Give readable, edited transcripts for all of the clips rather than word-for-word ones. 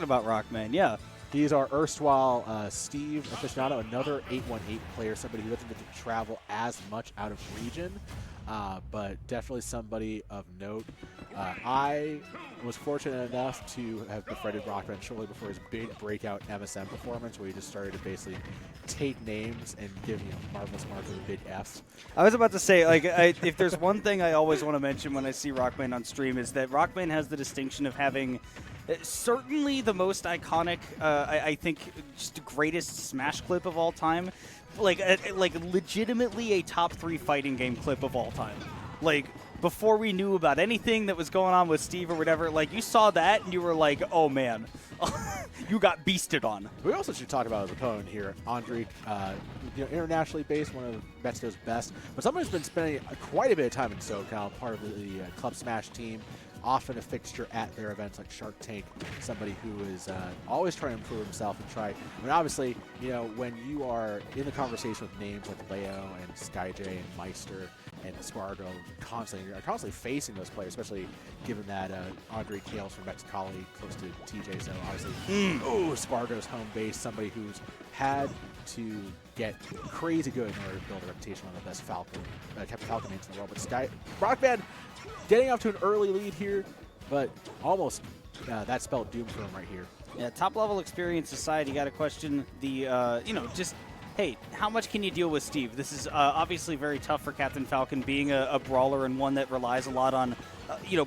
about RockMan, yeah. He's our erstwhile Steve aficionado, another 818 player, somebody who doesn't get to travel as much out of region, but definitely somebody of note. I was fortunate enough to have befriended RockMan shortly before his big breakout MSM performance, where he just started to basically take names and give marvelous mark with a big F. I was about to say, like, if there's one thing I always want to mention when I see RockMan on stream is that RockMan has the distinction of having certainly the most iconic, I think, just the greatest Smash clip of all time. Like legitimately a top 3 fighting game clip of all time. Like, before we knew about anything that was going on with Steve or whatever, like, you saw that and you were like, oh man, you got beasted on. We also should talk about his opponent here, Andrik, internationally based, one of Mexico's best, but someone who's been spending quite a bit of time in SoCal, part of the Club Smash team, often a fixture at their events like Shark Tank, somebody who is always trying to improve himself and try. I mean, obviously, when you are in the conversation with names like Leo and SkyJ and Meister and Spargo, you're constantly facing those players, especially given that Andrik hails from Mexicali, close to TJ, so obviously, Spargo's home base, somebody who's had to get crazy good in order to build a reputation on the best Falcon, Captain Falcon names in the world. But RockMan getting off to an early lead here, but almost that spelled doom for him right here. Yeah, top-level experience aside, you got to question the, hey, how much can you deal with Steve? This is obviously very tough for Captain Falcon, being a brawler and one that relies a lot on,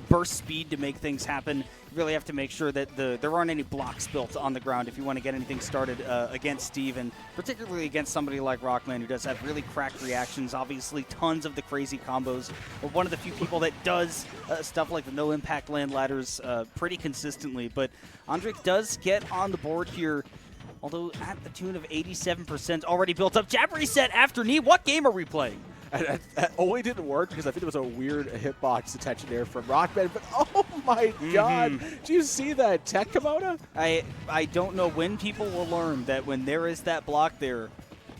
burst speed to make things happen. You really have to make sure that there aren't any blocks built on the ground if you want to get anything started against Steve, and particularly against somebody like RockMan, who does have really cracked reactions, obviously tons of the crazy combos. But one of the few people that does stuff like the no-impact land ladders pretty consistently. But Andrik does get on the board here, although at the tune of 87% already built up. Jab reset after knee. What game are we playing? And that only didn't work because I think there was a weird hitbox detection there from RockMan. But oh my God, do you see that tech kimono? I don't know when people will learn that when there is that block there,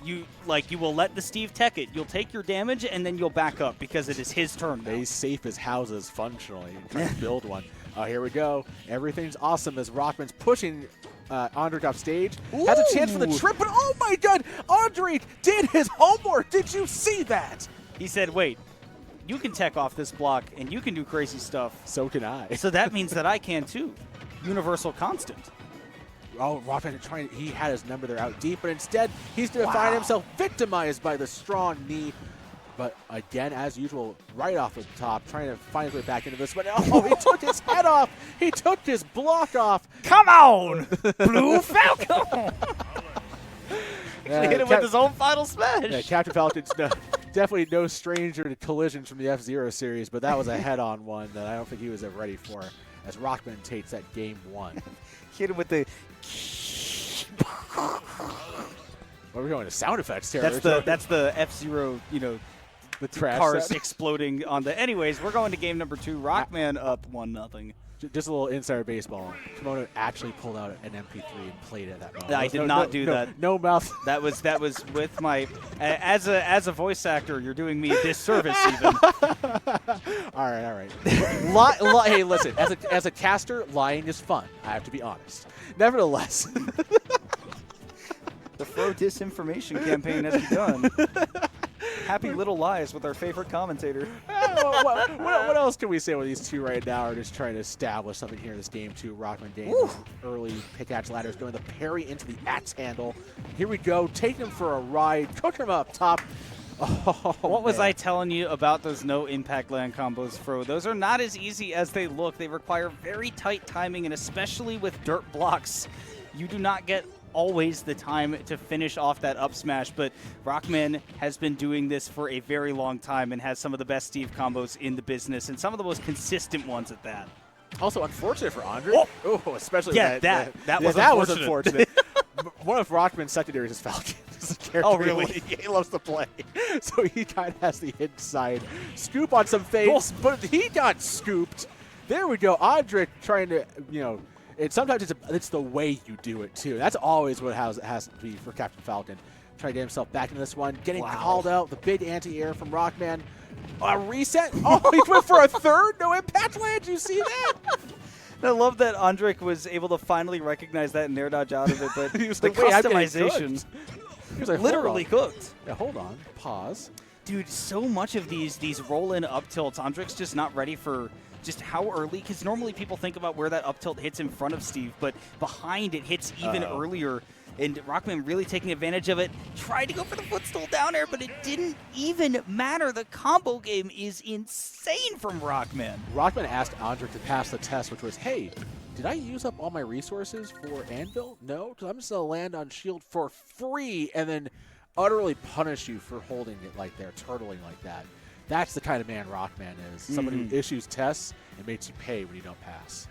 you will let the Steve tech it. You'll take your damage and then you'll back up because it is his turn now. They safe as houses functionally, trying to build one. Oh, here we go. Everything's awesome as RockMan's pushing Andrik off stage. Ooh. Has a chance for the trip, but oh my God, Andrik did his homework. Did you see that? He said, wait, you can tech off this block and you can do crazy stuff. So can I. So that means that I can too. Universal constant. Oh, RockMan he had his number there out deep, but instead he's going to find himself victimized by the strong knee. But again, as usual, right off the top, trying to find his way back into this. But oh, he took his head off. He took his block off. Come on, Blue Falcon. Hit him with his own final smash. Yeah, Captain Falcon's definitely no stranger to collisions from the F-Zero series, but that was a head-on one that I don't think he was ever ready for, as RockMan takes that game 1. Hit him with the... What are we going to sound effects here? That's the F-Zero, the trash cars set. Exploding on the... Anyways, we're going to game number 2. RockMan up 1-0. Just a little insider baseball. Kimono actually pulled out an MP3 and played it at that moment. I did not do that. No mouth. That was with my... As a voice actor, you're doing me a disservice even. All right. Hey, listen. As a caster, lying is fun. I have to be honest. Nevertheless... The Fro disinformation campaign has begun. Happy little lies with our favorite commentator. What else can we say when these two right now are just trying to establish something here in this game 2? RockMan game, early pickaxe ladders, going the parry into the axe handle. Here we go, taking him for a ride, cooking him up top. Oh, what was I telling you about those no impact land combos, Fro? Those are not as easy as they look. They require very tight timing, and especially with dirt blocks, you do not get always the time to finish off that up smash, but RockMan has been doing this for a very long time and has some of the best Steve combos in the business and some of the most consistent ones at that. Also unfortunate for Andrik. Oh, especially that was unfortunate. One of RockMan's secondaries is Falcon. Oh, really? He loves to play. So he kind of has the inside scoop on some things, but he got scooped. There we go. Andrik trying to, sometimes it's the way you do it, too. That's always what it has to be for Captain Falcon. Trying to get himself back into this one. Getting called out. The big anti-air from RockMan. A reset. Oh, he went for a third. No impact land. You see that? I love that Andrik was able to finally recognize that and air dodge out of it, but He was the like, "Wait, I'm getting customization, He was like, literally cooked. Yeah, hold on. Pause. Dude, so much of these roll-in up tilts, Andrik's just not ready for just how early, because normally people think about where that up tilt hits in front of Steve, but behind it hits even earlier. And RockMan really taking advantage of it. Tried to go for the footstool down air, but it didn't even matter. The combo game is insane from RockMan. RockMan asked Andrik to pass the test, which was, hey, did I use up all my resources for Anvil? No, because I'm just going to land on shield for free and then utterly punish you for holding it like they're turtling like that. That's the kind of man RockMan is. Somebody who issues tests and makes you pay when you don't pass.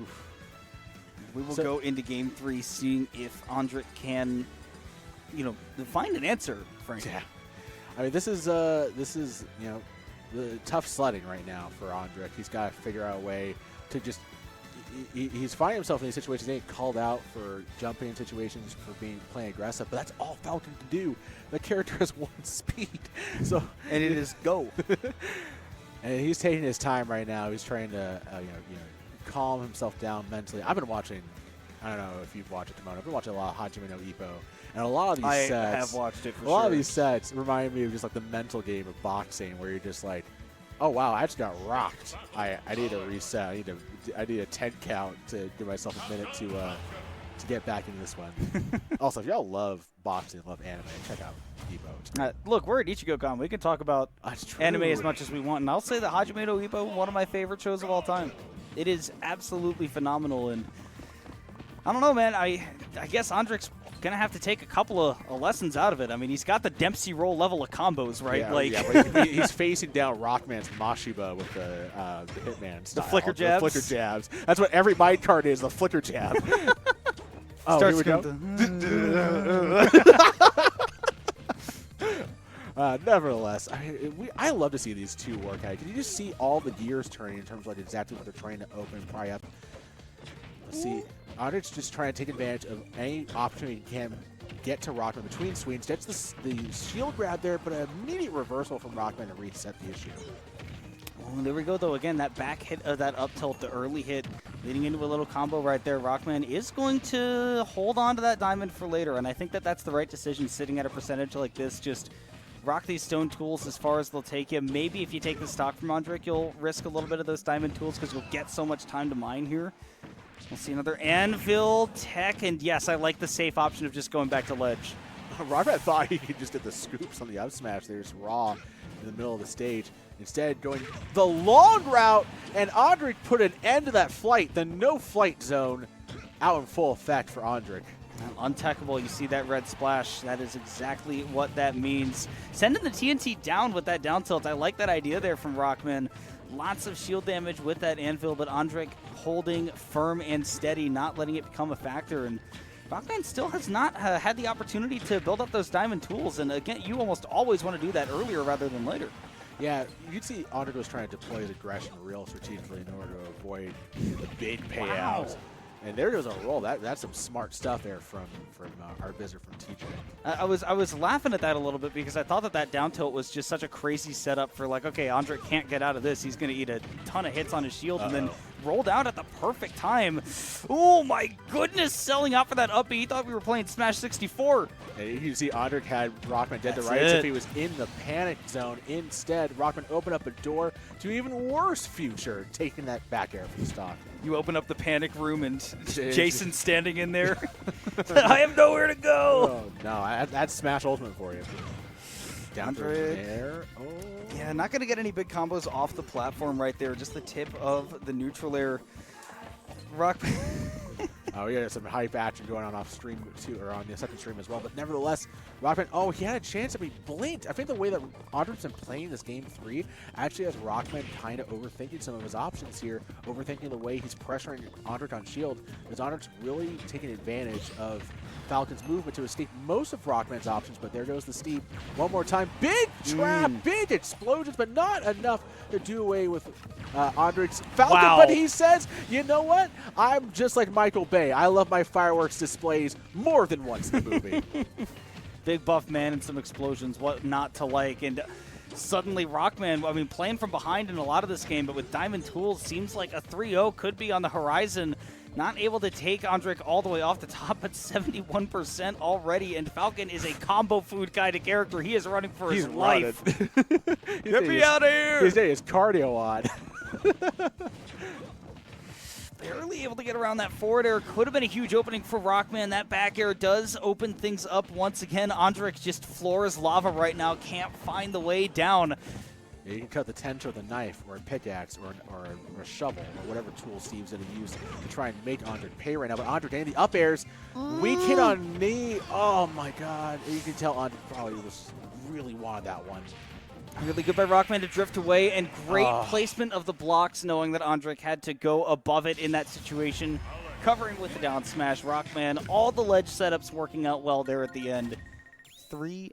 Oof. We will go into Game 3 seeing if Andrik can, find an answer, frankly. Yeah. I mean, this is the tough sledding right now for Andrik. He's got to figure out a way to just he's finding himself in these situations. He ain't called out for jumping in situations, for playing aggressive, but that's all Falcon can do. The character has one speed, and it is go. And he's taking his time right now. He's trying to calm himself down mentally. I've been watching. I don't know if you've watched it, Timon. I've been watching a lot of Hajime no Ippo, and a lot of these I sets. have watched it for a lot sure. of these sets remind me of just like the mental game of boxing, where you're just like, oh wow, I just got rocked. I need a reset. I need a 10 count to give myself a minute to get back into this one. Also, if y'all love boxing, love anime, check out Ippo. Look, we're at ichigoCon. We can talk about anime as much as we want, and I'll say that Hajime no Ippo, one of my favorite shows of all time. It is absolutely phenomenal, and I don't know, man. I guess Andrik's gonna have to take a couple of lessons out of it. I mean, he's got the Dempsey roll level of combos, right? Yeah, but he's facing down RockMan's Mashiba with the Hitman style. The flicker jabs? The flicker jabs. That's what every mind card is, the flicker jab. Oh, Starts here we go. Nevertheless, I love to see these two work out. Can you just see all the gears turning in terms of like exactly what they're trying to open and pry up? Let's see. Andrik's just trying to take advantage of any opportunity he can get to RockMan between swings. Gets the shield grab there, but an immediate reversal from RockMan to reset the issue. Oh, there we go, though. Again, that back hit of that up tilt, the early hit, leading into a little combo right there. RockMan is going to hold on to that diamond for later, and I think that that's the right decision sitting at a percentage like this. Just rock these stone tools as far as they'll take you. Maybe if you take the stock from Andrik, you'll risk a little bit of those diamond tools because you'll get so much time to mine here. We'll see another Anvil tech, and yes, I like the safe option of just going back to ledge. RockMan thought he could just get the scoops on the up smash. They're just raw in the middle of the stage. Instead, going the long route, and Andrik put an end to that flight. The no-flight zone out in full effect for Andrik. Untechable, you see that red splash. That is exactly what that means. Sending the TNT down with that down tilt. I like that idea there from RockMan. Lots of shield damage with that Anvil, but Andrik holding firm and steady, not letting it become a factor. And RockMan still has not had the opportunity to build up those diamond tools. And again, you almost always want to do that earlier rather than later. Yeah, you'd see Andrik was trying to deploy his aggression real strategically in order to avoid the big payouts. Wow. And there goes a roll. That's some smart stuff there from our visitor from TJ. I was laughing at that a little bit because I thought that down tilt was just such a crazy setup for like, okay, Andrik can't get out of this. He's going to eat a ton of hits on his shield and then rolled out at the perfect time. Oh my goodness, selling out for that up B. He thought we were playing Smash 64. And you can see Andrik had RockMan dead to rights if he was in the panic zone. Instead, RockMan opened up a door to even worse future, taking that back air from stock. You open up the panic room and Jason standing in there. I have nowhere to go. Oh, no, that's Smash Ultimate for you. Down through there. Oh. Yeah, not going to get any big combos off the platform right there. Just the tip of the neutral air. Oh, yeah, some hype action going on off stream too, or on the second stream as well. But nevertheless, RockMan, he had a chance to be blinked. I think the way that Andrik's been playing this game 3 actually has RockMan kind of overthinking some of his options here, overthinking the way he's pressuring Andrik on shield, because Andrik's really taking advantage of Falcon's movement to escape most of RockMan's options. But there goes the steep one more time. Big trap, big explosions, but not enough to do away with Andrik's Falcon. Wow. But he says, you know what? I'm just like Michael Bay. I love my fireworks displays more than once in the movie. Big buff man and some explosions, what not to like. And suddenly RockMan, I mean, playing from behind in a lot of this game, but with Diamond Tools, seems like a 3-0 could be on the horizon. Not able to take Andrik all the way off the top, but 71% already, and Falcon is a combo food kind of character. He is running for his life. Get me out of here! His day is cardio on. Barely able to get around that forward air. Could have been a huge opening for RockMan. That back air does open things up once again. Andrik just floors lava right now. Can't find the way down. Yeah, you can cut the tench with a knife or a pickaxe or a shovel or whatever tool Steve's going to use to try and make Andrik pay right now. But Andrik getting the up airs. Weak hit on knee. Oh my god. You can tell Andrik probably really wanted that one. Really good by RockMan to drift away, and great placement of the blocks, knowing that Andrik had to go above it in that situation. Covering with the down smash. RockMan, all the ledge setups working out well there at the end. 3-0.